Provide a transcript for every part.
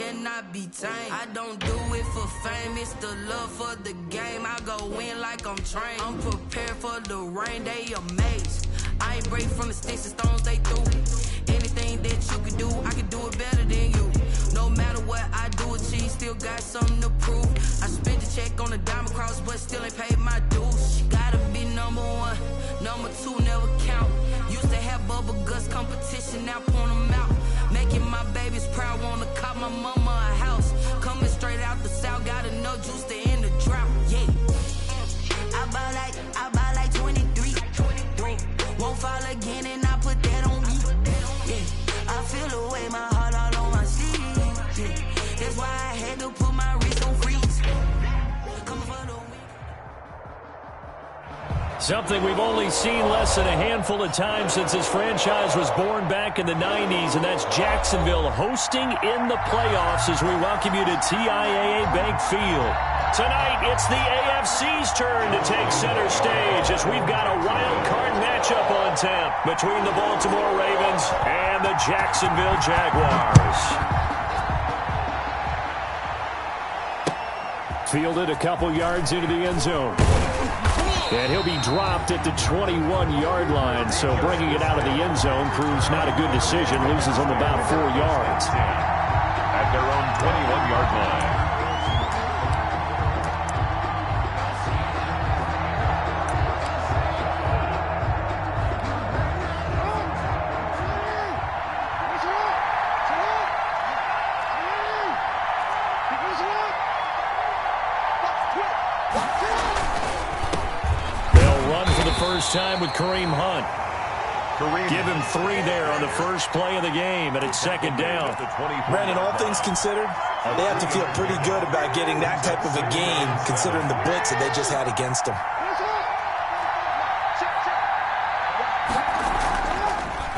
cannot be tamed. I don't do it for fame, it's the love for the game. I go in like I'm trained. I'm prepared for the rain, they amazed. I ain't break from the sticks and stones they threw. Anything that you can do, I can do it better than you. No matter what I do, achieve, still got something to prove. I spent the check on the diamond cross, but still ain't paid my dues. Gotta be number one, number two never count. Used to have bubble guts competition, now point them out. Making my babies proud, wanna cop my mama a house. Coming straight out the south, got enough juice to end the drought. Yeah, I buy like 23. Won't fall again, and I put that on me. Yeah, I feel the way, my heart all on my sleeve. Yeah, that's why I had to put my wrist on freeze. Coming for the win. Something we've only seen less than a handful of times since this franchise was born back in the 90s, and that's Jacksonville hosting in the playoffs as we welcome you to TIAA Bank Field. Tonight, it's the AFC's turn to take center stage as we've got a wild card matchup on tap between the Baltimore Ravens and the Jacksonville Jaguars. Fielded a couple yards into the end zone. And he'll be dropped at the 21-yard line, so bringing it out of the end zone proves not a good decision. Loses him about 4 yards. At their own 21-yard line. First time with Kareem Hunt. Give him 3 there on the first play of the game, and it's second down. Brandon, all things considered, they have to feel pretty good about getting that type of a game, considering the blitz that they just had against them.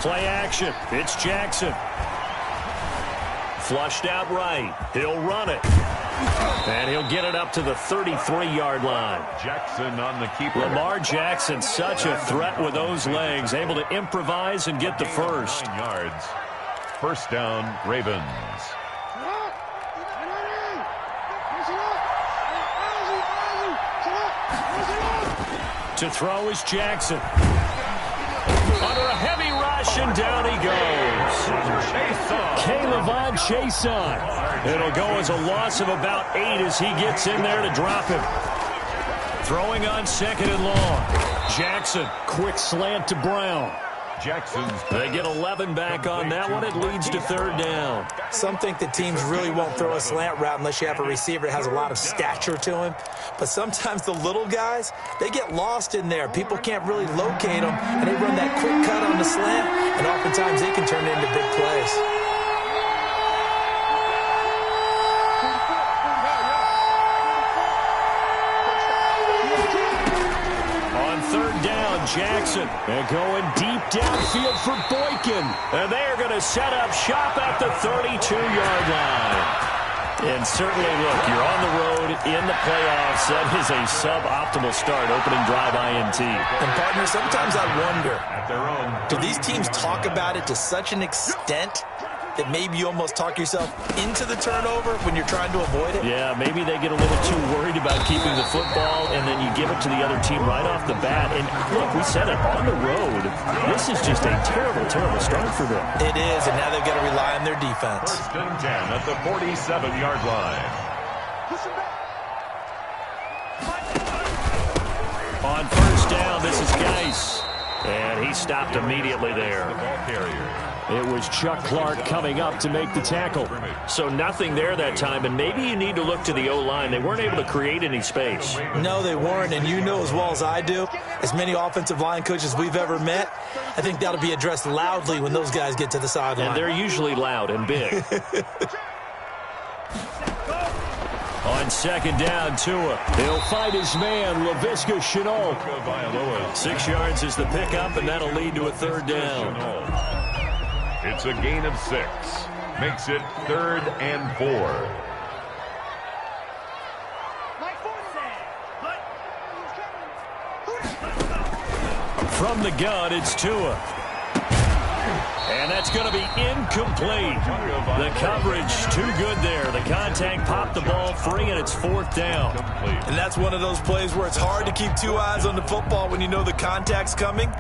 Play action. It's Jackson. Flushed out right. He'll run it. And he'll get it up to the 33-yard line. Jackson on the keeper. Lamar Jackson, such a threat with those legs, able to improvise and get the first. 9 yards. First down, Ravens. To throw is Jackson. Under a heavy rush, and down he goes. K'Lavon Chaisson. It'll go as a loss of about 8 as he gets in there to drop him. Throwing on second and long. Jackson, quick slant to Brown. They get 11 back on that one. It leads to third down. Some think that teams really won't throw a slant route unless you have a receiver that has a lot of stature to him. But sometimes the little guys, they get lost in there. People can't really locate them, and they run that quick cut on the slant, and oftentimes they can turn it into big plays. Jackson, and going deep downfield for Boykin. And they're going to set up shop at the 32-yard line. And certainly, look, you're on the road in the playoffs. That is a suboptimal start, opening drive INT. And, partner, sometimes I wonder, do these teams talk about it to such an extent that maybe you almost talk yourself into the turnover when you're trying to avoid it? Yeah, maybe they get a little too worried about keeping the football, and then you give it to the other team right off the bat. And look, we said it, on the road, this is just a terrible, terrible start for them. It is, and now they've got to rely on their defense. First and 10 at the 47-yard line. On first down, this is Geis. And he stopped immediately there. It was Chuck Clark coming up to make the tackle. So nothing there that time, and maybe you need to look to the O-line. They weren't able to create any space. No, they weren't, and you know as well as I do, as many offensive line coaches we've ever met, I think that'll be addressed loudly when those guys get to the sideline. And they're usually loud and big. On second down, Tua. He'll fight his man, Laviska Shenault. 6 yards is the pickup, and that'll lead to a third down. It's a gain of 6. Makes it 3rd and 4. From the gun, it's Tua. And that's going to be incomplete. The coverage too good there. The contact popped the ball free, and it's 4th down. And that's one of those plays where it's hard to keep two eyes on the football when you know the contact's coming,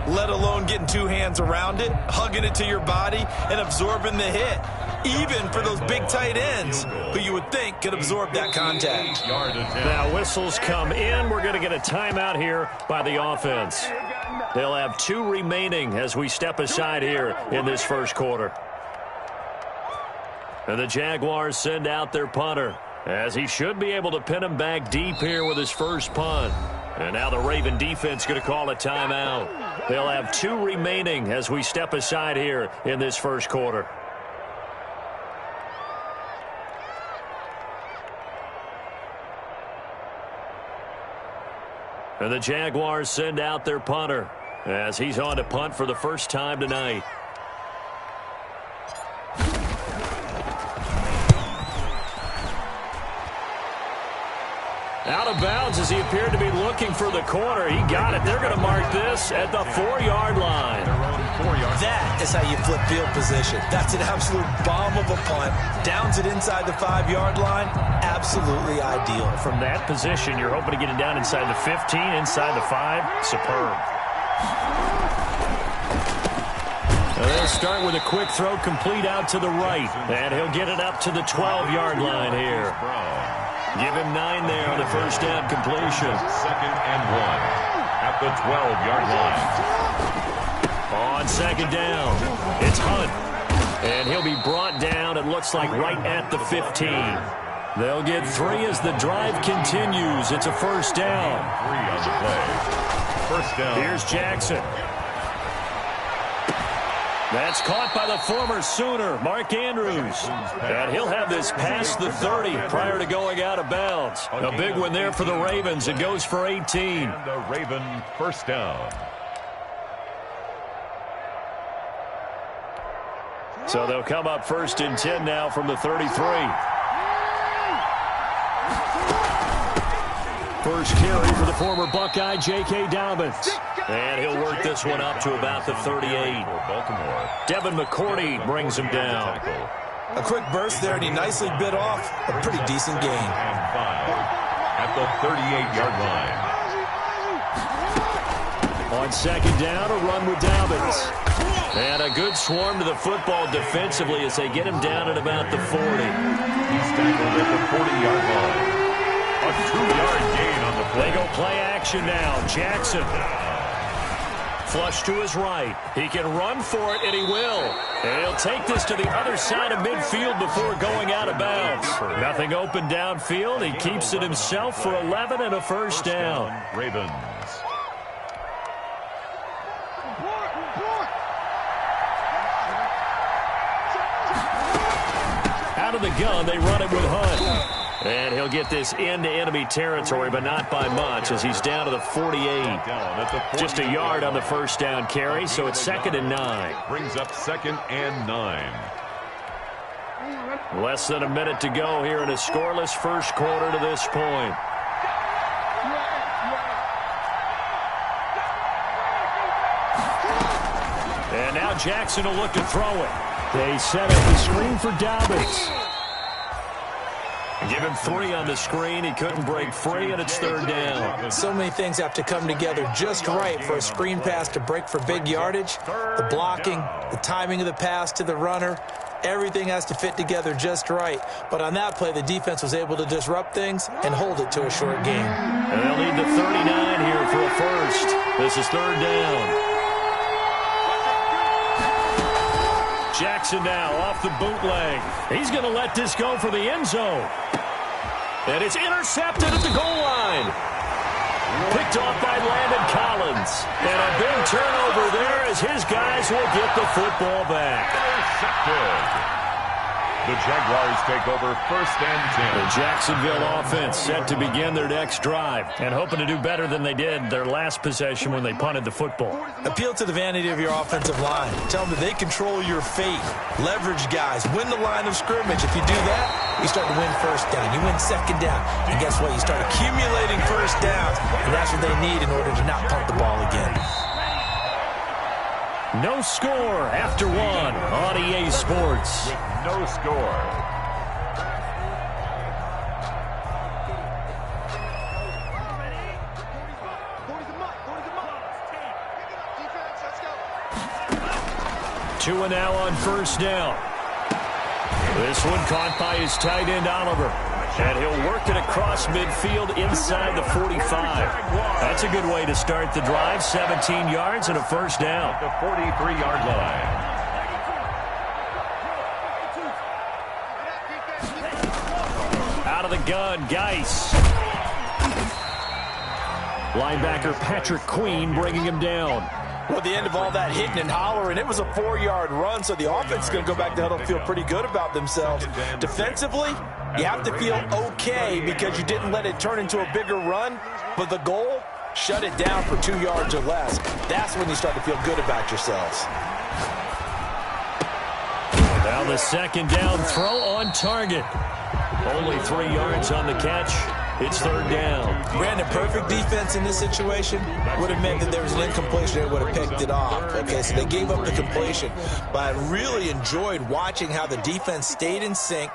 let alone getting two hands around it, hugging it to your body, and absorbing the hit. Even for those big tight ends who you would think could absorb that contact. Now whistles come in. We're going to get a timeout here by the offense. They'll have 2 remaining as we step aside here in this first quarter. And the Jaguars send out their punter, as he should be able to pin him back deep here with his first punt. And now the Raven defense going to call a timeout. They'll have 2 remaining as we step aside here in this first quarter. And the Jaguars send out their punter, as he's on to punt for the first time tonight. Out of bounds as he appeared to be looking for the corner. He got it. They're going to mark this at the 4-yard line. That is how you flip field position. That's an absolute bomb of a punt. Downs it inside the 5-yard line. Absolutely ideal. From that position, you're hoping to get it down inside the 15, inside the 5. Superb. They'll start with a quick throw complete out to the right. And he'll get it up to the 12-yard line here. Give him 9 there on the first down completion. 2nd and 1 at the 12-yard line. On 2nd down, it's Hunt. And he'll be brought down, it looks like, right at the 15. They'll get 3 as the drive continues. It's a first down. 3 on the play. First down. Here's Jackson. That's caught by the former Sooner, Mark Andrews. And he'll have this past the 30 prior to going out of bounds. A big one there for the Ravens. It goes for 18. And the Raven first down. So they'll come up 1st and 10 now from the 33. First carry for the former Buckeye, J.K. Dobbins. And he'll work this one up to about the 38. Devin McCourty brings him down. A quick burst there, and he nicely bit off a pretty decent gain. And 5 at the 38-yard line. On 2nd down, a run with Dobbins. And a good swarm to the football defensively as they get him down at about the 40. He's tackled at the 40-yard line. A 2-yard gain on the play. They go play action now. Jackson. Flush to his right. He can run for it, and he will. And he'll take this to the other side of midfield before going out of bounds. Nothing open downfield. He keeps it himself for 11 and a first down. Ravens. Out of the gun, they run it with Hunt. And he'll get this into enemy territory, but not by much, as he's down to the 48. Just a yard on the first down carry, so it's 2nd and 9. Brings up 2nd and 9. Less than a minute to go here in a scoreless first quarter to this point. And now Jackson will look to throw it. They set up the screen for Dobbins. Give him 3 on the screen. He couldn't break free, and it's 3rd down. So many things have to come together just right for a screen pass to break for big yardage. The blocking, the timing of the pass to the runner, everything has to fit together just right. But on that play, the defense was able to disrupt things and hold it to a short game. And they'll need the 39 here for a first. This is 3rd down. Jackson now off the bootleg. He's going to let this go for the end zone. And it's intercepted at the goal line. Picked off by Landon Collins. And a big turnover there as his guys will get the football back. Intercepted. The Jaguars take over 1st and 10. The Jacksonville offense set to begin their next drive and hoping to do better than they did their last possession when they punted the football. Appeal to the vanity of your offensive line. Tell them that they control your fate. Leverage guys. Win the line of scrimmage. If you do that, you start to win first down. You win 2nd down. And guess what? You start accumulating first downs. And that's what they need in order to not punt the ball again. No score after one on EA Sports. With no score. Two and now on first down. This one caught by his tight end, Oliver. And he'll work it across midfield inside the 45. That's a good way to start the drive. 17 yards and a first down. The 43-yard line. Out of the gun, Geis. Linebacker Patrick Queen bringing him down. Well, the end of all that hitting and hollering, it was a 4-yard run, so the offense is going to go back to huddle and feel pretty good about themselves. Defensively, you have to feel okay because you didn't let it turn into a bigger run, but the goal, shut it down for 2 yards or less. That's when you start to feel good about yourselves. Now the second down throw on target. Only 3 yards on the catch. It's third down. Brandon, perfect defense in this situation would have meant that there was an incompletion. They would have picked it off. Okay, so they gave up the completion. But I really enjoyed watching how the defense stayed in sync,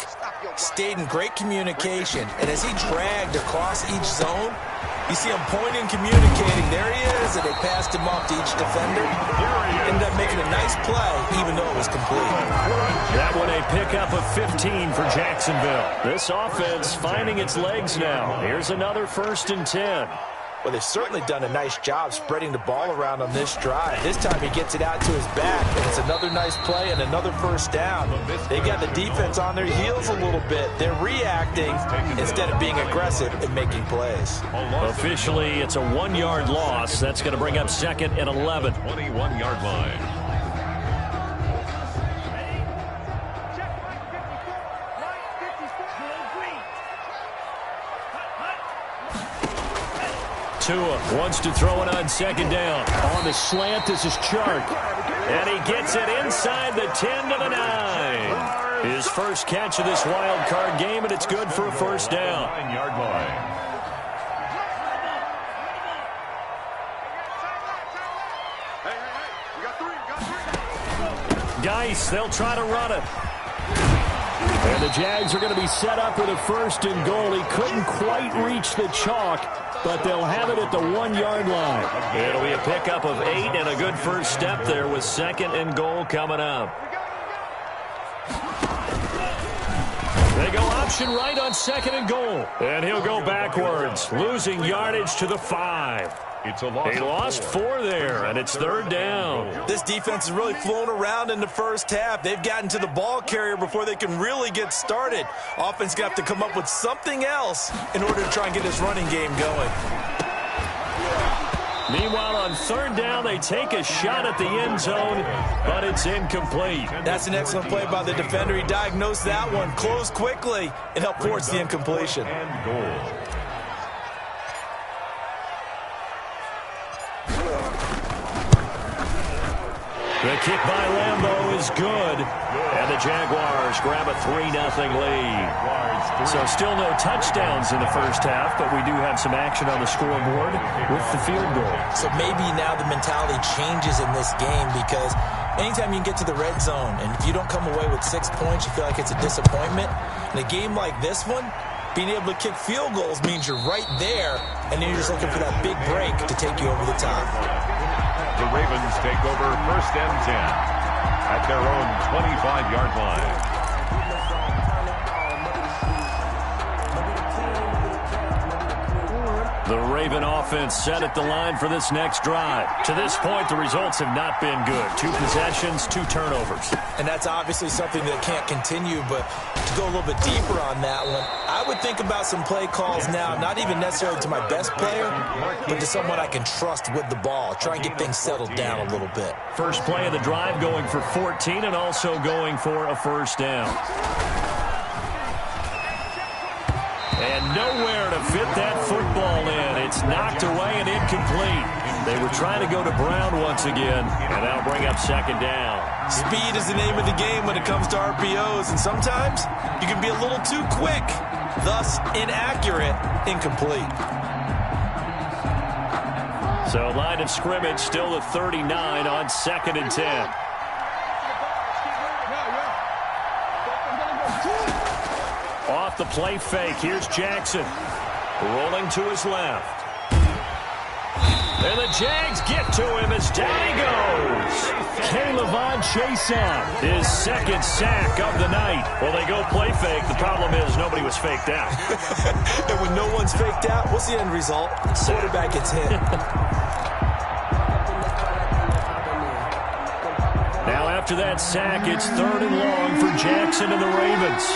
stayed in great communication. And as he dragged across each zone, you see him pointing, communicating. There he is, and they passed him off to each defender. Ended up making a nice play, even though it was complete. That one a pickup of 15 for Jacksonville. This offense finding its legs now. Here's another 1st and 10. Well, they've certainly done a nice job spreading the ball around on this drive. This time he gets it out to his back, and it's another nice play and another first down. They got the defense on their heels a little bit. They're reacting instead of being aggressive and making plays. Officially, it's a 1-yard loss. That's going to bring up 2nd and 11. 21-yard line. Tua wants to throw it on 2nd down. On the slant, this is Chark. And he gets it inside the 10 to the 9. His first catch of this wild card game, and it's good for a first down. 9-yard line. Geis, they'll try to run it. And the Jags are going to be set up with a 1st and goal. He couldn't quite reach the chalk, but they'll have it at the 1-yard line. It'll be a pickup of 8 and a good first step there with 2nd and goal coming up. They go option right on 2nd and goal. And he'll go backwards, losing yardage to the 5. It's a loss. He lost 4 there, and it's 3rd down. This defense is really flown around in the first half. They've gotten to the ball carrier before they can really get started. Offense got to come up with something else in order to try and get this running game going. Meanwhile, on 3rd down, they take a shot at the end zone, but it's incomplete. That's an excellent play by the defender. He diagnosed that one, closed quickly, and helped force the incompletion. And goal. The kick by Lambeau is good, and the Jaguars grab a 3-0 lead. So still no touchdowns in the first half, but we do have some action on the scoreboard with the field goal. So maybe now the mentality changes in this game because anytime you can get to the red zone, and if you don't come away with 6 points, you feel like it's a disappointment. In a game like this one, being able to kick field goals means you're right there, and then you're just looking for that big break to take you over the top. The Ravens take over 1st and 10 at their own 25-yard line. The Raven offense set at the line for this next drive. To this point, the results have not been good. 2 possessions, 2 turnovers. And that's obviously something that can't continue, but to go a little bit deeper on that one, I would think about some play calls now, not even necessarily to my best player, but to someone I can trust with the ball. Try and get things settled down a little bit. First play of the drive going for 14 and also going for a first down. And nowhere to fit that football in. It's knocked away and incomplete. They were trying to go to Brown once again, and that'll bring up 2nd down. Speed is the name of the game when it comes to RPOs, and sometimes you can be a little too quick, thus inaccurate, incomplete. So line of scrimmage still at 39 on 2nd and 10. Off the play fake, here's Jackson. Rolling to his left. And the Jags get to him as down he goes. ChiTownQb's, his second sack of the night. Well, they go play fake. The problem is nobody was faked out. And when no one's faked out, what's the end result? Quarterback gets hit. Now after that sack, it's 3rd and long for Jackson and the Ravens.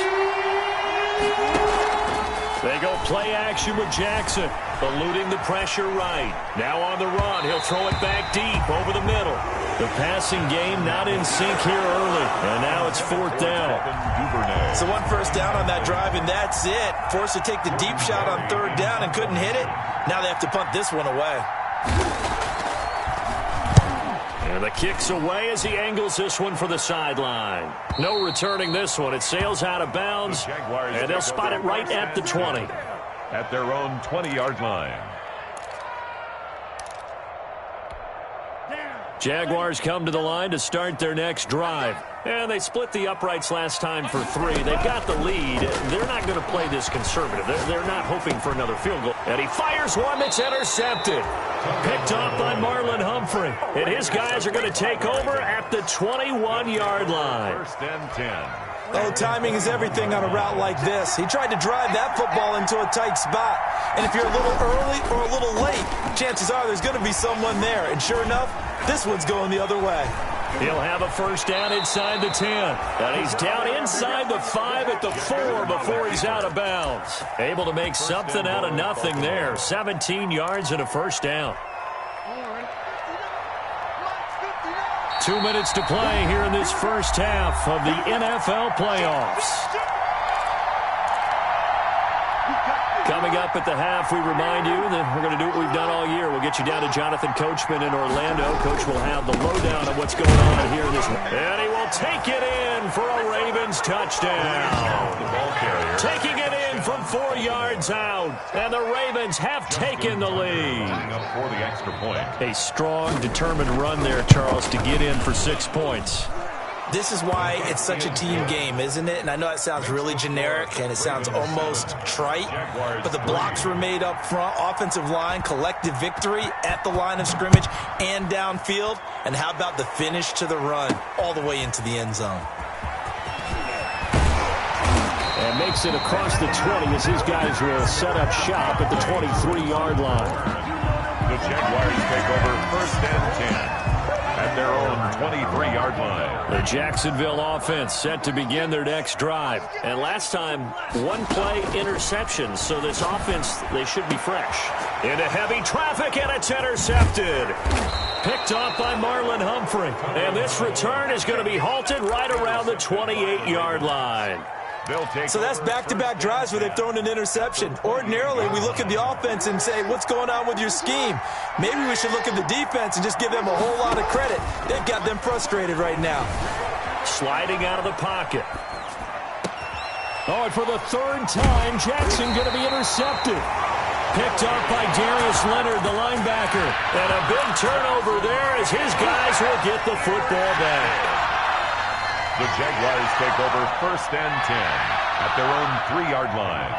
They go play action with Jackson, eluding the pressure right. Now on the run, he'll throw it back deep over the middle. The passing game not in sync here early, and now it's 4th down. So 1 first down on that drive, and that's it. Forced to take the deep shot on 3rd down and couldn't hit it. Now they have to punt this one away. And the kick's away as he angles this one for the sideline. No returning this one. It sails out of bounds, and they'll spot it right at the 20. At their own 20-yard line. Jaguars come to the line to start their next drive. And they split the uprights last time for 3. They've got the lead. They're not going to play this conservative. They're not hoping for another field goal. And he fires one that's intercepted. Picked off by Marlon Humphrey. And his guys are going to take over at the 21-yard line. 1st and 10. Oh, timing is everything on a route like this. He tried to drive that football into a tight spot. And if you're a little early or a little late, chances are there's going to be someone there. And sure enough, this one's going the other way. He'll have a first down inside the 10. And he's down inside the 5 at the 4 before he's out of bounds. Able to make something out of nothing there. 17 yards and a first down. 2 minutes to play here in this first half of the NFL playoffs. Coming up at the half, we remind you that we're going to do what we've done all year. We'll get you down to Jonathan Coachman in Orlando. Coach will have the lowdown of what's going on here in this one. And he will take it in for a Ravens touchdown. The ball carrier. Taking it in from 4 yards out. And the Ravens have taken the lead. Up for the extra point. A strong, determined run there, Charles, to get in for 6 points. This is why it's such a team game, isn't it? And I know that sounds really generic and it sounds almost trite, but the blocks were made up front, offensive line, collective victory at the line of scrimmage and downfield. And how about the finish to the run all the way into the end zone? And makes it across the 20 as his guys will set up shop at the 23-yard line. The Jaguars take over 1st and 10. At their own 23-yard line. The Jacksonville offense set to begin their next drive. And last time, 1 play interception. So this offense, they should be fresh. Into heavy traffic, and it's intercepted. Picked off by Marlon Humphrey. And this return is going to be halted right around the 28-yard line. So that's back-to-back drives where they've thrown an interception. Ordinarily, we look at the offense and say, what's going on with your scheme? Maybe we should look at the defense and just give them a whole lot of credit. They've got them frustrated right now. Sliding out of the pocket. Oh, and for the 3rd time, Jackson going to be intercepted. Picked off by Darius Leonard, the linebacker. And a big turnover there as his guys will get the football back. The Jaguars take over 1st and 10 at their own 3-yard line.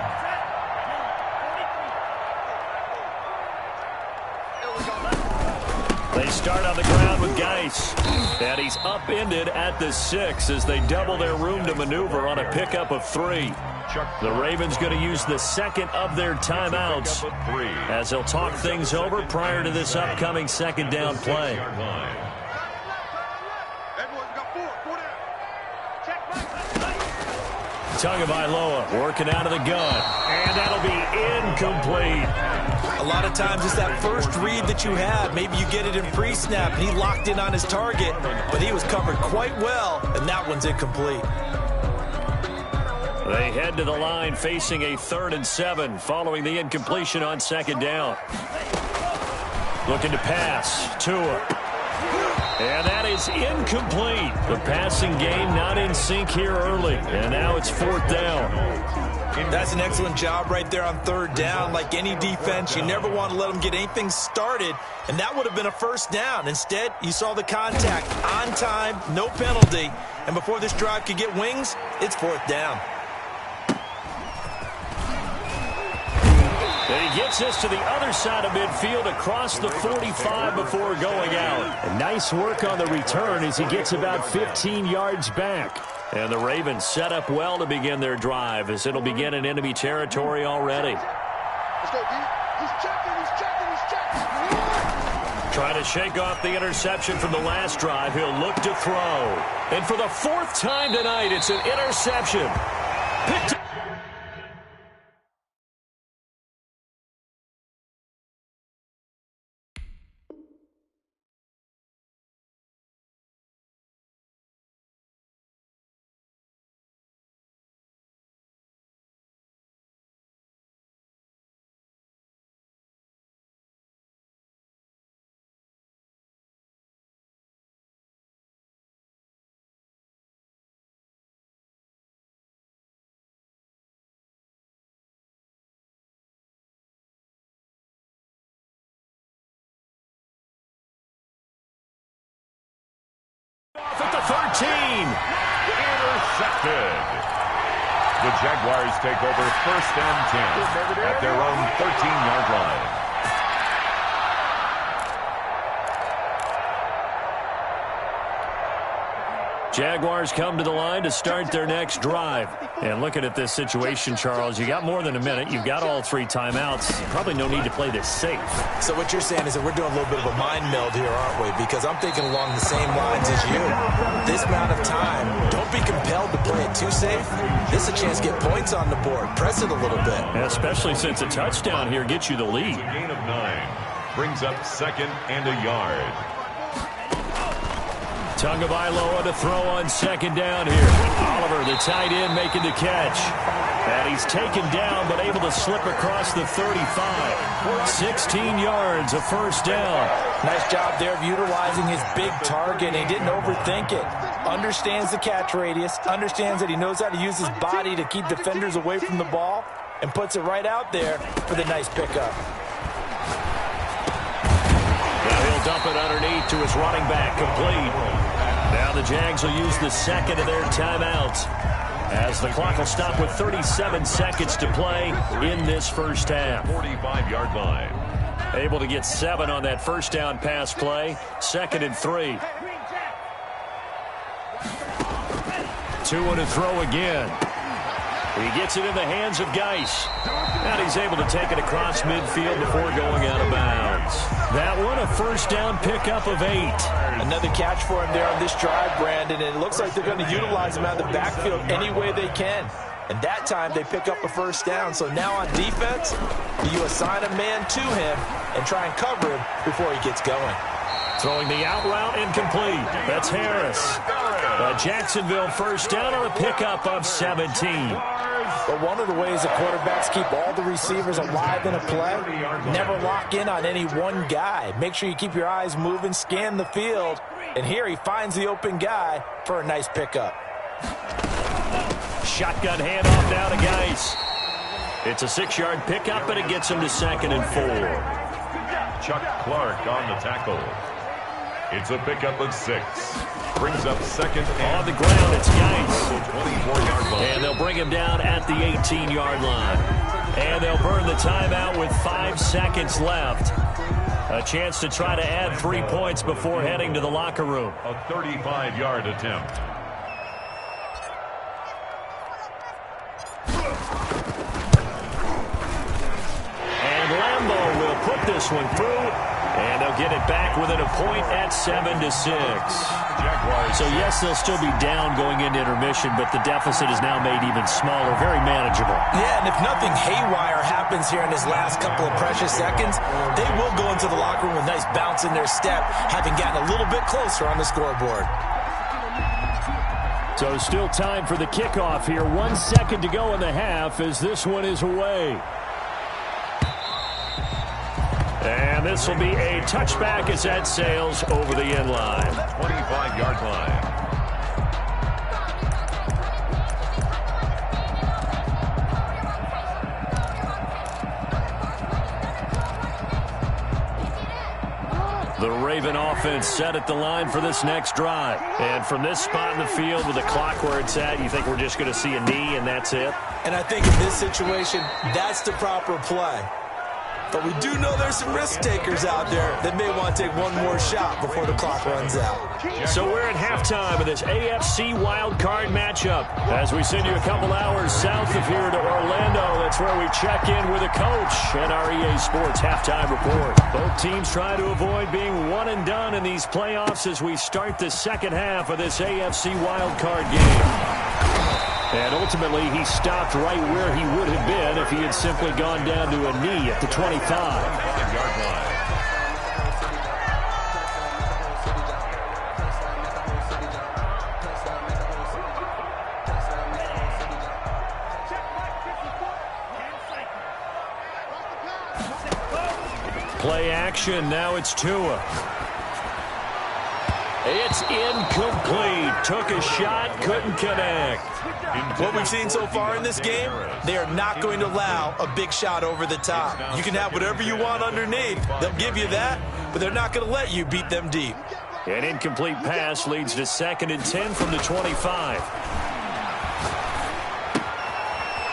They start on the ground with Geis. And he's upended at the 6 as they double their room to maneuver on a pickup of 3. The Ravens going to use the 2nd of their timeouts as they'll talk things over prior to this upcoming 2nd down play. Tagovailoa working out of the gun. And that'll be incomplete. A lot of times it's that first read that you have. Maybe you get it in pre-snap, and he locked in on his target, but he was covered quite well, and that one's incomplete. They head to the line facing a 3rd and 7 following the incompletion on 2nd down. Looking to pass. Tua. And that is incomplete. The passing game not in sync here early. And now it's 4th down. That's an excellent job right there on third down. Like any defense, you never want to let them get anything started, and that would have been a first down. Instead, you saw the contact on time, no penalty, and before this drive could get wings, it's fourth down. And he gets this to the other side of midfield across the 45 before going out. And nice work on the return as he gets about 15 yards back. And the Ravens set up well to begin their drive as it'll begin in enemy territory already. Let's go, D. He's checking. Trying to shake off the interception from the last drive. He'll look to throw. And for the fourth time tonight, it's an interception. Picked up. Off at the 13. Intercepted. The Jaguars take over first and 10 at their own 13-yard line. Jaguars come to the line to start their next drive. And looking at this situation, Charles, you got more than a minute. You've got all three timeouts. Probably no need to play this safe. So what you're saying is that we're doing a little bit of a mind meld here, aren't we? Because I'm thinking along the same lines as you. This amount of time, don't be compelled to play it too safe. This is a chance to get points on the board. Press it a little bit. Especially since a touchdown here gets you the lead. A gain of 9 brings up second and a yard. Tagovailoa to throw on second down here. Oliver, the tight end, making the catch. And he's taken down, but able to slip across the 35. 16 yards, a first down. Nice job there of utilizing his big target. He didn't overthink it. Understands the catch radius. Understands that he knows how to use his body to keep defenders away from the ball. And puts it right out there for the nice pickup. Now he'll dump it underneath to his running back, complete. Now the Jags will use the second of their timeouts as the clock will stop with 37 seconds to play in this first half. 45-yard line. Able to get 7 on that first down pass play. Second and 3. 2 and a throw again. He gets it in the hands of Geis. And he's able to take it across midfield before going out of bounds. That one, a first down pickup of 8. Another catch for him there on this drive, Brandon, and it looks like they're going to utilize him out of the backfield any way they can. And that time they pick up a first down. So now on defense, you assign a man to him and try and cover him before he gets going. Throwing the out route incomplete. That's Harris. Jacksonville first down on a pickup of 17. But one of the ways the quarterbacks keep all the receivers alive in a play, never lock in on any one guy. Make sure you keep your eyes moving, scan the field, and here he finds the open guy for a nice pickup. Shotgun handoff now to Geis. It's a 6-yard pickup, and it gets him to second and 4. Chuck Clark on the tackle. It's a pickup of 6. Brings up second and on the ground, it's Geis. 24-yard line. And they'll bring him down at the 18-yard line. And they'll burn the timeout with 5 seconds left. A chance to try to add 3 points before heading to the locker room. A 35-yard attempt. And Lambeau will put this one through. And they'll get it back within a point at 7-6. Jaguars. So, yes, they'll still be down going into intermission, but the deficit is now made even smaller, very manageable. Yeah, and if nothing haywire happens here in his last couple of precious seconds, they will go into the locker room with a nice bounce in their step, having gotten a little bit closer on the scoreboard. So still time for the kickoff here. 1 second to go in the half as this one is away. And this will be a touchback as that sails over the end line. 25-yard line. The Raven offense set at the line for this next drive. And from this spot in the field with the clock where it's at, you think we're just going to see a knee and that's it? And I think in this situation, that's the proper play. But we do know there's some risk takers out there that may want to take one more shot before the clock runs out. So we're at halftime of this AFC wildcard matchup. As we send you a couple hours south of here to Orlando, that's where we check in with a coach and our EA Sports halftime report. Both teams try to avoid being one and done in these playoffs as we start the second half of this AFC wildcard game. And ultimately, he stopped right where he would have been if he had simply gone down to a knee at the 25. Play action. Now it's Tua. It's incomplete. Took a shot, couldn't connect. What we've seen so far in this game, they are not going to allow a big shot over the top. You can have whatever you want underneath. They'll give you that, but they're not going to let you beat them deep. An incomplete pass leads to 2nd and 10 from the 25.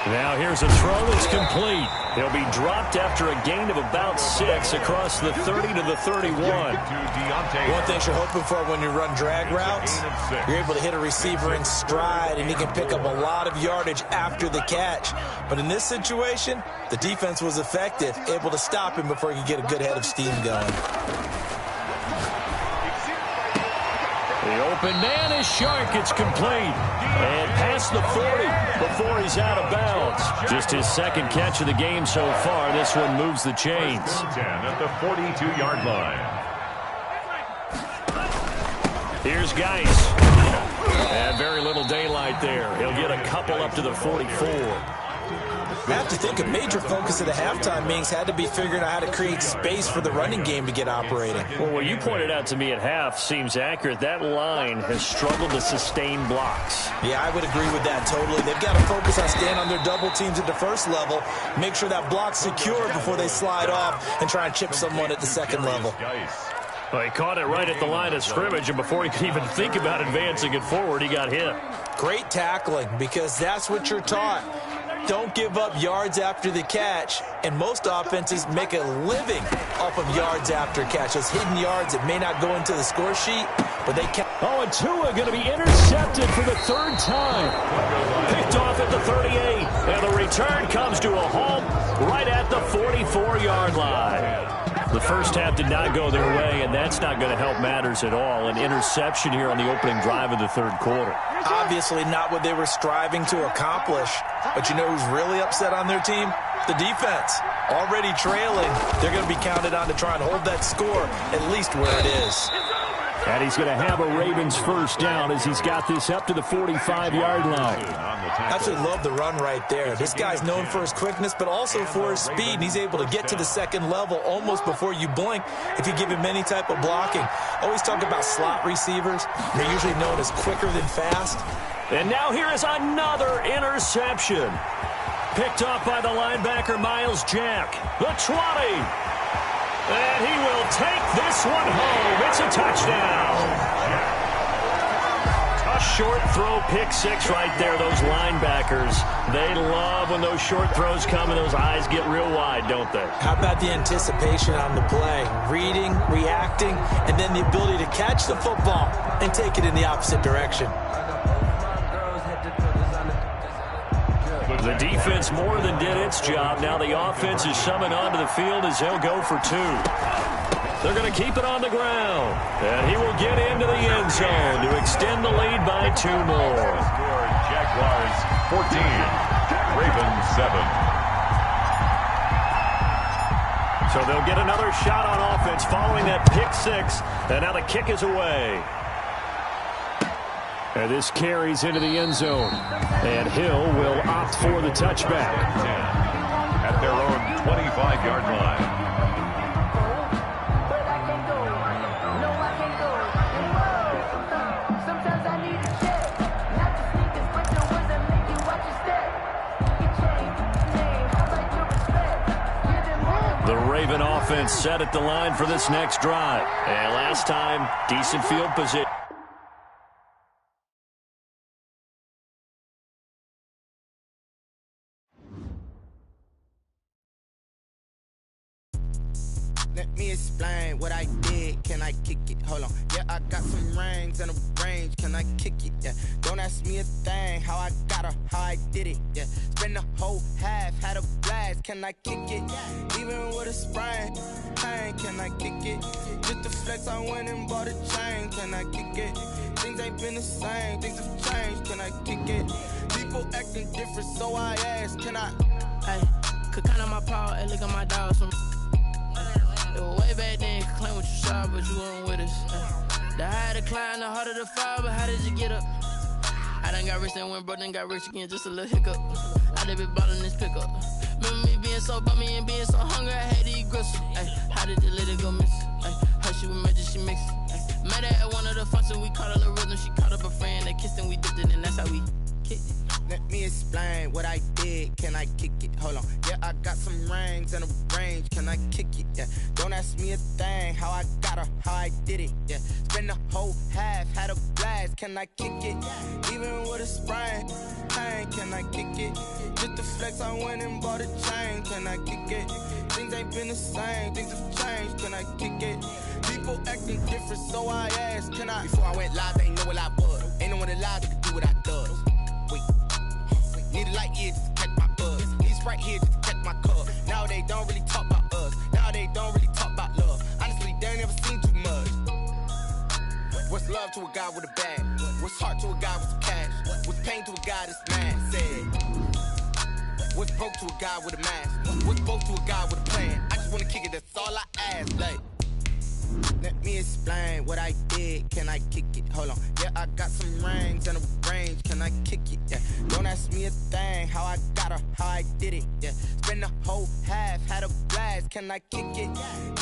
Now here's a throw that's complete. He'll be dropped after a gain of about 6 across the 30 to the 31. One thing you're hoping for when you run drag routes, you're able to hit a receiver in stride, and he can pick up a lot of yardage after the catch. But in this situation, the defense was effective, able to stop him before he could get a good head of steam going. The open man is Shark. It's complete. And past the 40 before he's out of bounds. Just his 2nd catch of the game so far. This one moves the chains. 10 at the 42-yard line. Here's Geis. And very little daylight there. He'll get a couple up to the 44. I have to think a major focus of the halftime meetings had to be figuring out how to create space for the running game to get operating. Well, what you pointed out to me at half seems accurate. That line has struggled to sustain blocks. Yeah, I would agree with that totally. They've got to focus on staying on their double teams at the first level, make sure that block's secure before they slide off and try and chip someone at the second level. Well, he caught it right at the line of scrimmage, and before he could even think about advancing it forward, he got hit. Great tackling, because that's what you're taught. Don't give up yards after the catch, and most offenses make a living off of yards after catch. Those hidden yards that may not go into the score sheet, but they can. Oh, and Tua going to be intercepted for the 3rd time. Picked off at the 38, and the return comes to a halt right at the 44-yard line. The first half did not go their way, and that's not going to help matters at all. An interception here on the opening drive of the 3rd quarter. Obviously not what they were striving to accomplish. But you know who's really upset on their team? The defense. Already trailing. They're going to be counted on to try and hold that score at least where it is. And he's going to have a Ravens first down as he's got this up to the 45-yard line. I absolutely love the run right there. This guy's known for his quickness, but also for his speed. And he's able to get to the second level almost before you blink if you give him any type of blocking. Always talk about slot receivers. They're usually known as quicker than fast. And now here is another interception. Picked off by the linebacker, Miles Jack. The 20. And he will take this one home. It's a touchdown. A short throw, pick 6 right there. Those linebackers, they love when those short throws come and those eyes get real wide, don't they? How about the anticipation on the play? Reading, reacting, and then the ability to catch the football and take it in the opposite direction. The defense more than did its job. Now the offense is summoned onto the field as they'll go for 2. They're going to keep it on the ground. And he will get into the end zone to extend the lead by 2 more. Jaguars 14, Ravens 7. So they'll get another shot on offense following that pick 6. And now the kick is away. And this carries into the end zone. And Hill will opt for the touchback. At their own 25-yard line. Raven offense set at the line for this next drive. And last time, decent field position. Let me explain what I did. Can I kick it? Hold on. Yeah, I got some rings and a range. Can I kick it? Yeah. Don't ask me a thing. How I got her, how I did it. Yeah. Spend the whole half, had a blast. Can I kick it? Even with a sprain, pain. Can I kick it? Just to flex, I went and bought a chain. Can I kick it? Things ain't been the same. Things have changed. Can I kick it? People acting different, so I ask. Can I? Hey, could count on my power and look at my dogs from. It was way back then, you could claim what you saw, but you weren't with us. The higher the climb, the harder the fall, but how did you get up? I done got rich and went broke, then got rich again, just a little hiccup. I done been bottling this pickup. Remember me being so bummy and being so hungry, I had to eat gristle. Ay, how did the little go miss? Ay, her she was magic, she mixed. Ay, met her at one of the functions, we caught a little rhythm, she caught up a friend, they kissed and we dipped it, and that's how we kicked it. Let me explain what I did. Can I kick it? Hold on. Yeah, I got some rings and a range. Can I kick it? Yeah. Don't ask me a thing. How I got her, how I did it. Yeah. Spend the whole half, had a blast. Can I kick it? Even with a sprain, pain. Can I kick it? Just to flex, I went and bought a chain. Can I kick it? Things ain't been the same. Things have changed. Can I kick it? People acting different, so I asked. Can I? Before I went live, they ain't know what I was. Ain't no one alive that could do what I does. Need a light year just to catch my buzz. Need Sprite here just to catch my cup. Now they don't really talk about us. Now they don't really talk about love. Honestly, they ain't never seen too much. What's love to a guy with a bag? What's heart to a guy with some cash? What's pain to a guy that's mad? Said. What's broke to a guy with a mask? What's broke to a guy with a plan? I just wanna kick it, that's all I ask. Like, let me explain what I did. Can I kick it? Hold on. Yeah, I got some rings and a range. Can I kick it? Yeah. Don't ask me a thing. How I got her, how I did it. Yeah. Spend the whole half, had a blast. Can I kick it?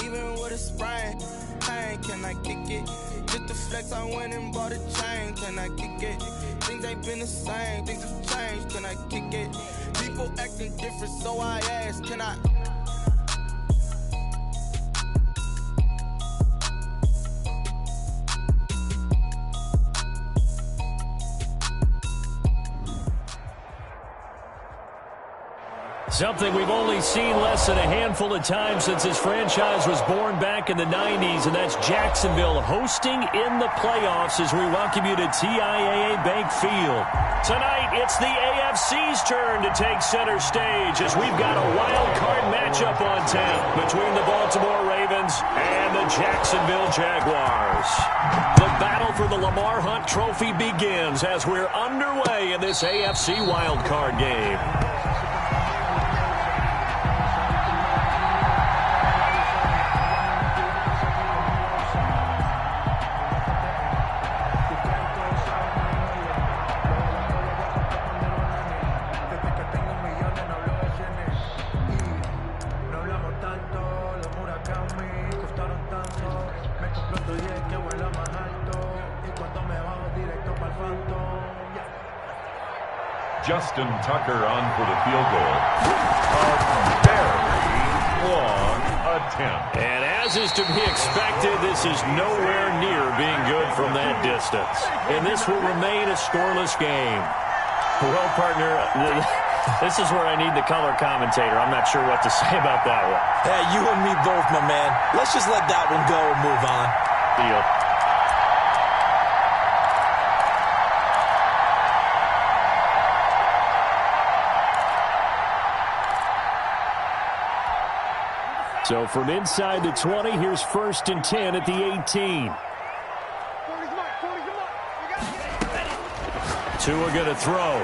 Even with a sprain, pain. Can I kick it? Just to flex, I went and bought a chain. Can I kick it? Things ain't been the same. Things have changed. Can I kick it? People acting different, so I ask. Can I? Something we've only seen less than a handful of times since this franchise was born back in the 90s, and that's Jacksonville hosting in the playoffs as we welcome you to TIAA Bank Field. Tonight, it's the AFC's turn to take center stage as we've got a wild card matchup on tap between the Baltimore Ravens and the Jacksonville Jaguars. The battle for the Lamar Hunt Trophy begins as we're underway in this AFC wild card game. Justin Tucker on for the field goal. A very long attempt. And as is to be expected, this is nowhere near being good from that distance. And this will remain a scoreless game. Well, partner, this is where I need the color commentator. I'm not sure what to say about that one. Hey, you and me both, my man. Let's just let that one go and move on. Deal. So from inside the 20, here's 1st and 10 at the 18. Tua going to throw.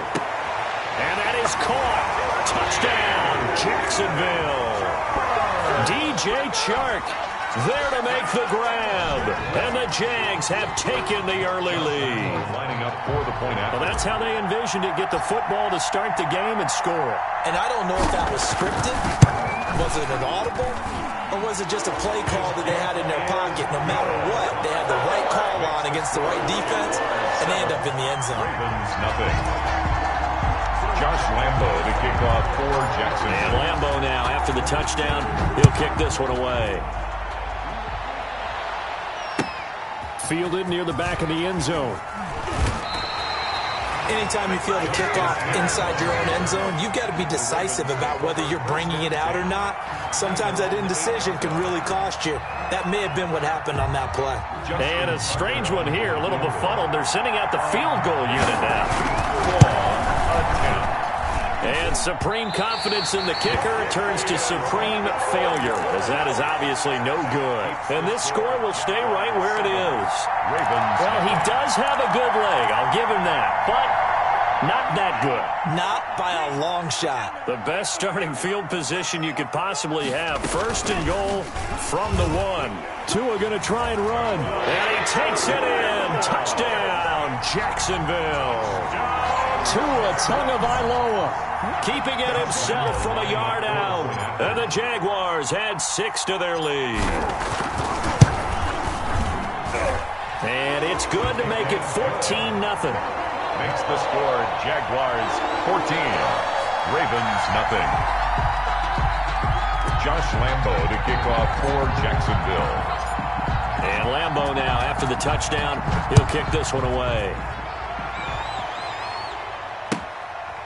And that is caught. Touchdown, Jacksonville. DJ Chark there to make the grab. And the Jags have taken the early lead. Lining up for the point after. Well, that's how they envisioned it. Get the football to start the game and score. And I don't know if that was scripted. Was it an audible? Or was it just a play call that they had in their pocket? No matter what, they had the right call on against the right defense, and they end up in the end zone. Ravens, nothing. Josh Lambo to kick off for Jackson. And Lambo now, after the touchdown, he'll kick this one away. Fielded near the back of the end zone. Anytime you feel the kickoff inside your own end zone, you've got to be decisive about whether you're bringing it out or not. Sometimes that indecision can really cost you. That may have been what happened on that play. And a strange one here, a little befuddled. They're sending out the field goal unit now. And supreme confidence in the kicker turns to supreme failure, as that is obviously no good. And this score will stay right where it is. Well, he does have a good leg, I'll give him that, but not that good. Not by a long shot. The best starting field position you could possibly have. First and goal from the 1. Tua going to try and run. And he takes it in. Touchdown, Jacksonville. Tua Tagovailoa keeping it himself from a yard out. And the Jaguars add 6 to their lead. And it's good to make it 14-0. Makes the score Jaguars 14, Ravens nothing. Josh Lambo to kick off for Jacksonville. And Lambo now, after the touchdown, he'll kick this one away.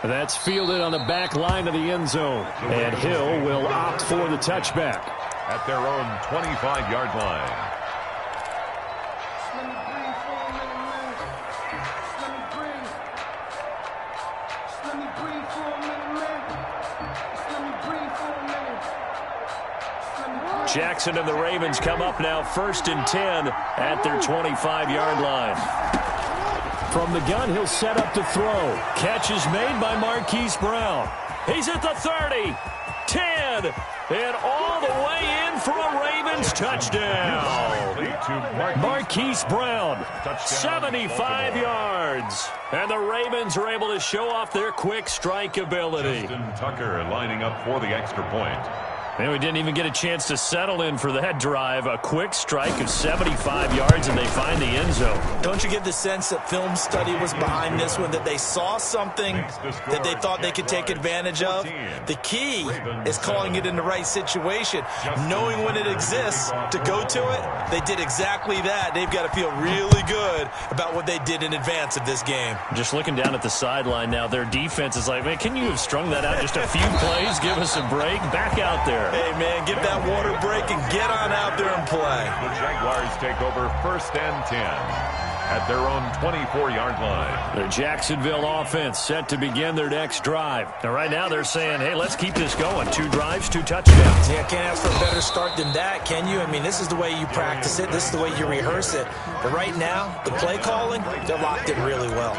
That's fielded on the back line of the end zone. And Hill will opt for the touchback. At their own 25-yard line. Jackson and the Ravens come up now 1st and 10 at their 25-yard line. From the gun, he'll set up to throw. Catch is made by Marquise Brown. He's at the 30, 10, and all the way in for a Ravens touchdown. Marquise Brown, 75 yards. And the Ravens are able to show off their quick strike ability. Justin Tucker lining up for the extra point. And we didn't even get a chance to settle in for that drive. A quick strike of 75 yards, and they find the end zone. Don't you get the sense that film study was behind this one, that they saw something that they thought they could take advantage of? The key is calling it in the right situation, knowing when it exists to go to it. They did exactly that. They've got to feel really good about what they did in advance of this game. Just looking down at the sideline now, their defense is like, man, can you have strung that out just a few plays? Give us a break. Back out there. Hey, man, give that water break and get on out there and play. The Jaguars take over 1st and 10 at their own 24-yard line. The Jacksonville offense set to begin their next drive. Now, right now they're saying, hey, let's keep this going. 2 drives, 2 touchdowns. Yeah, can't ask for a better start than that, can you? I mean, this is the way you practice it. This is the way you rehearse it. But right now, the play calling, they're locked in really well.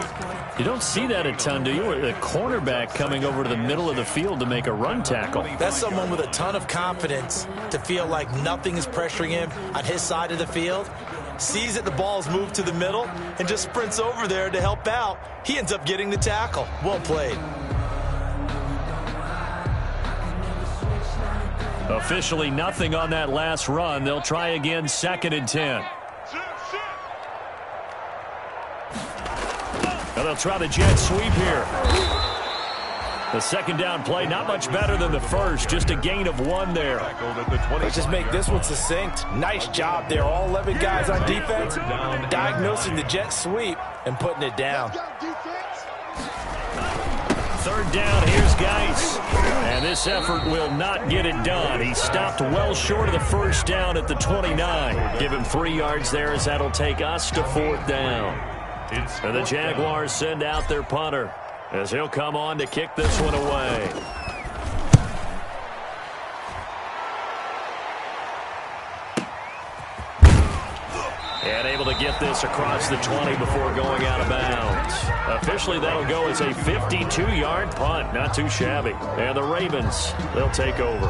You don't see that a ton, do you? The cornerback coming over to the middle of the field to make a run tackle. That's someone with a ton of confidence to feel like nothing is pressuring him on his side of the field. Sees that the ball's moved to the middle and just sprints over there to help out. He ends up getting the tackle. Well played. Officially nothing on that last run. They'll try again 2nd and 10. Now they'll try the jet sweep here. The 2nd down play, not much better than the first. Just a gain of 1 there. Let's just make this one succinct. Nice job there. All 11 guys on defense diagnosing the jet sweep and putting it down. 3rd down, here's Geis. And this effort will not get it done. He stopped well short of the 1st down at the 29. Give him 3 yards there, as that'll take us to 4th down. And the Jaguars send out their punter, as he'll come on to kick this one away. And able to get this across the 20 before going out of bounds. Officially, that'll go as a 52-yard punt. Not too shabby. And the Ravens, they'll take over.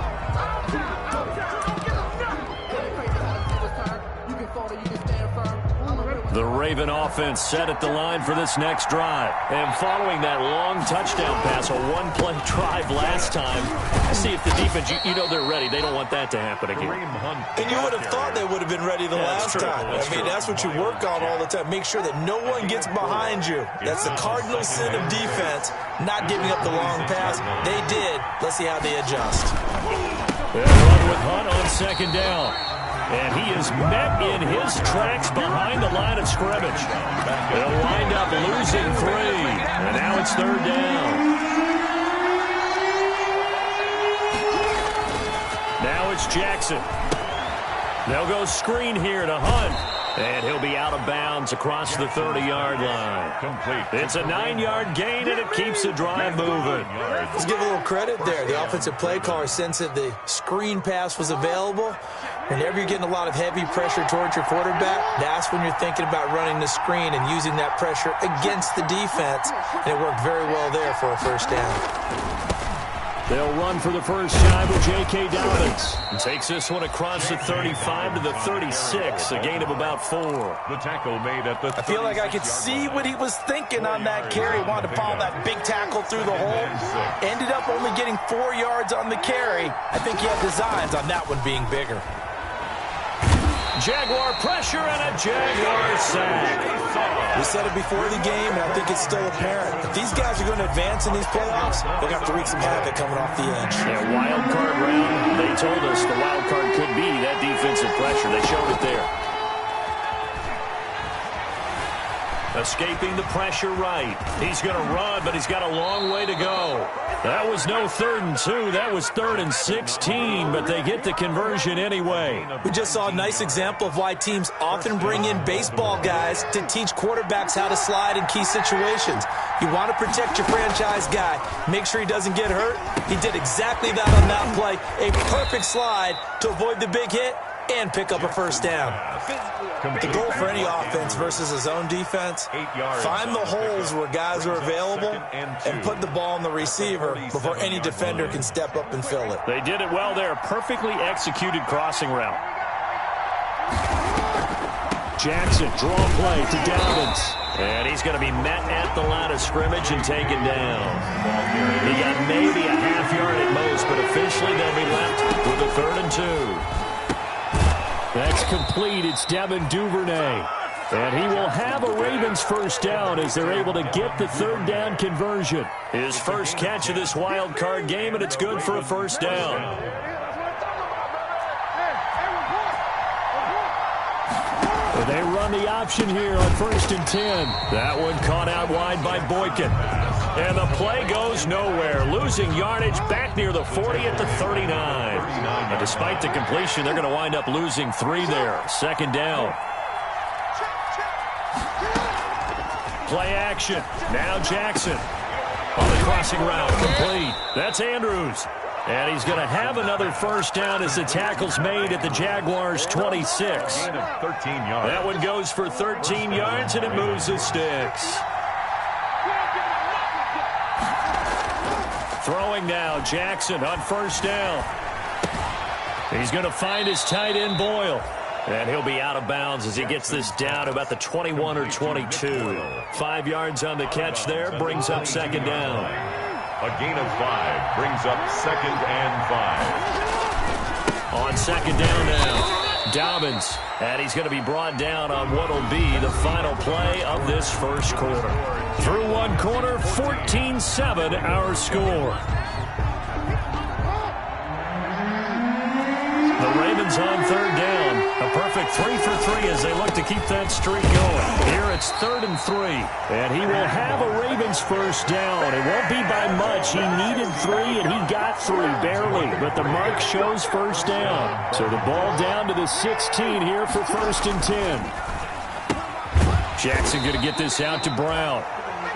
The Raven offense set at the line for this next drive. And following that long touchdown pass, a one-play drive last time, see if the defense, you know they're ready. They don't want that to happen again. And you would have thought they would have been ready the last time. That's what you work on all the time. Make sure that no one gets behind you. That's the cardinal sin of defense, not giving up the long pass. They did. Let's see how they adjust. They'll run with Hunt on second down. And he is met in his tracks behind the line of scrimmage. They'll wind up losing 3. And now it's third down. Now it's Jackson. They'll go screen here to Hunt. And he'll be out of bounds across the 30-yard line. Complete. It's a 9-yard gain, and it keeps the drive moving. Let's give a little credit there. The offensive play caller sensed that the screen pass was available. Whenever you're getting a lot of heavy pressure towards your quarterback, that's when you're thinking about running the screen and using that pressure against the defense. And it worked very well there for a first down. They'll run for the first time with J.K. Dobbins. And takes this one across the 35 to the 36, a gain of about 4. The tackle made at the I feel like I could see what he was thinking on that carry. He wanted to follow that big tackle through the hole. Ended up only getting 4 yards on the carry. I think he had designs on that one being bigger. Jaguar pressure and a Jaguar sack. We said it before the game, and I think it's still apparent. If these guys are going to advance in these playoffs, they're going to have to wreak some havoc coming off the edge. Yeah, wild card round. They told us the wild card could be that defensive pressure. They showed it there. Escaping the pressure right. He's going to run, but he's got a long way to go. That was no 3rd and 2. That was 3rd and 16, but they get the conversion anyway. We just saw a nice example of why teams often bring in baseball guys to teach quarterbacks how to slide in key situations. You want to protect your franchise guy. Make sure he doesn't get hurt. He did exactly that on that play. A perfect slide to avoid the big hit and pick up a first down. The goal for any offense versus a zone defense, find the holes where guys are available and put the ball on the receiver before any defender can step up and fill it. They did it well there. Perfectly executed crossing route. Jackson, draw play to Dobbins. And he's going to be met at the line of scrimmage and taken down. He got maybe a half yard at most, but officially they'll be left with a 3rd and 2. That's complete. It's Devin Duvernay. And he will have a Ravens first down as they're able to get the 3rd down conversion. His first catch of this wild card game, and it's good for a first down. They run the option here on 1st and 10. That one caught out wide by Boykin. And the play goes nowhere. Losing yardage back near the 40 at the 39. And despite the completion, they're going to wind up losing 3 there. 2nd down. Play action. Now Jackson. On the crossing route. Complete. That's Andrews. And he's going to have another first down as the tackle's made at the Jaguars' 26. That one goes for 13 yards, and it moves the sticks. Throwing now, Jackson on first down. He's going to find his tight end, Boyle. And he'll be out of bounds as he gets this down about the 21 or 22. 5 yards on the catch there, brings up 2nd down. A gain of 5 brings up 2nd and 5. On 2nd down now, Dobbins. And he's going to be brought down on what will be the final play of this first quarter. Through one quarter, 14-7 our score. The Ravens on 3rd down. A perfect 3 for 3 as they look to keep that streak going. Here it's 3rd and 3. And he will have a Ravens first down. It won't be by much. He needed 3 and he got 3 barely. But the mark shows first down. So the ball down to the 16 here for 1st and 10. Jackson going to get this out to Brown.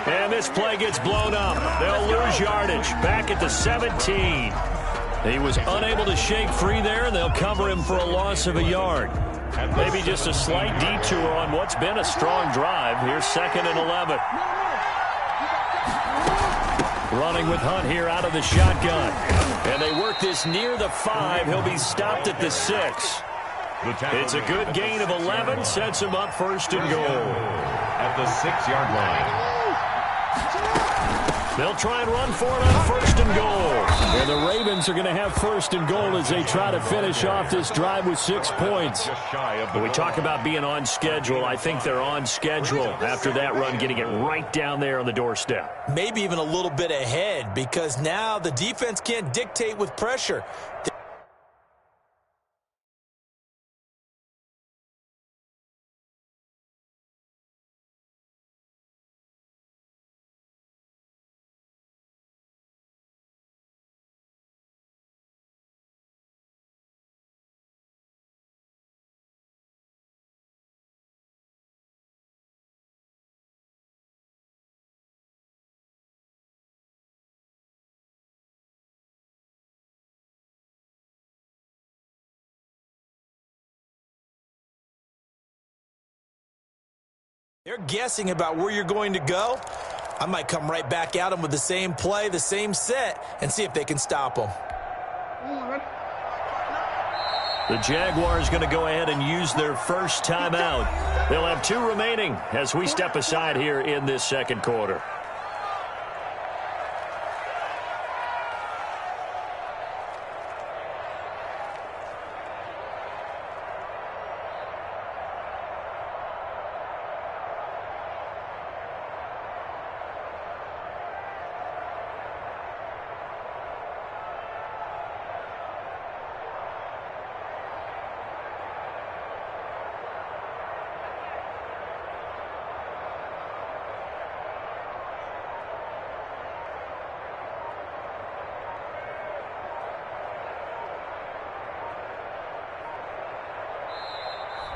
And this play gets blown up. They'll lose yardage back at the 17. He was unable to shake free there, and they'll cover him for a loss of a yard. Maybe just a slight detour on what's been a strong drive. Here's 2nd and 11. Running with Hunt here out of the shotgun. And they work this near the 5. He'll be stopped at the 6. It's a good gain of 11, sets him up first and goal. At the 6-yard line. They'll try and run for it on first and goal. And the Ravens are going to have first and goal as they try to finish off this drive with 6 points. When we talk about being on schedule, I think they're on schedule after that run, getting it right down there on the doorstep. Maybe even a little bit ahead, because now the defense can't dictate with pressure. They're guessing about where you're going to go. I might come right back at them with the same play, the same set, and see if they can stop them. The Jaguars going to go ahead and use their first timeout. They'll have 2 remaining as we step aside here in this second quarter.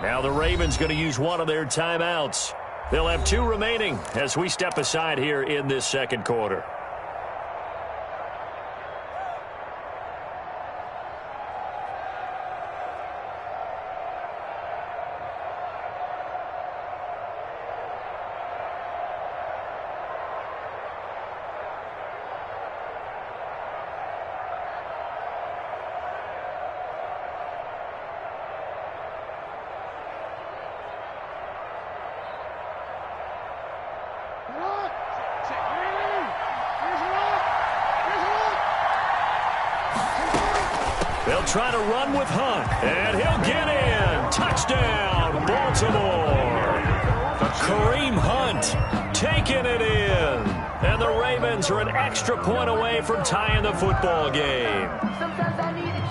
Now the Ravens going to use one of their timeouts. They'll have 2 remaining as we step aside here in this second quarter. They'll try to run with Hunt, and he'll get in. Touchdown, Baltimore. Kareem Hunt taking it in. And the Ravens are an extra point away from tying the football game.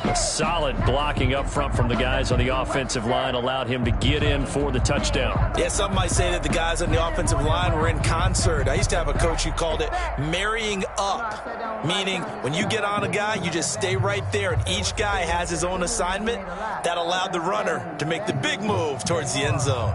A solid blocking up front from the guys on the offensive line allowed him to get in for the touchdown. Yeah, some might say that the guys on the offensive line were in concert. I used to have a coach who called it marrying up, meaning when you get on a guy, you just stay right there, and each guy has his own assignment. That allowed the runner to make the big move towards the end zone.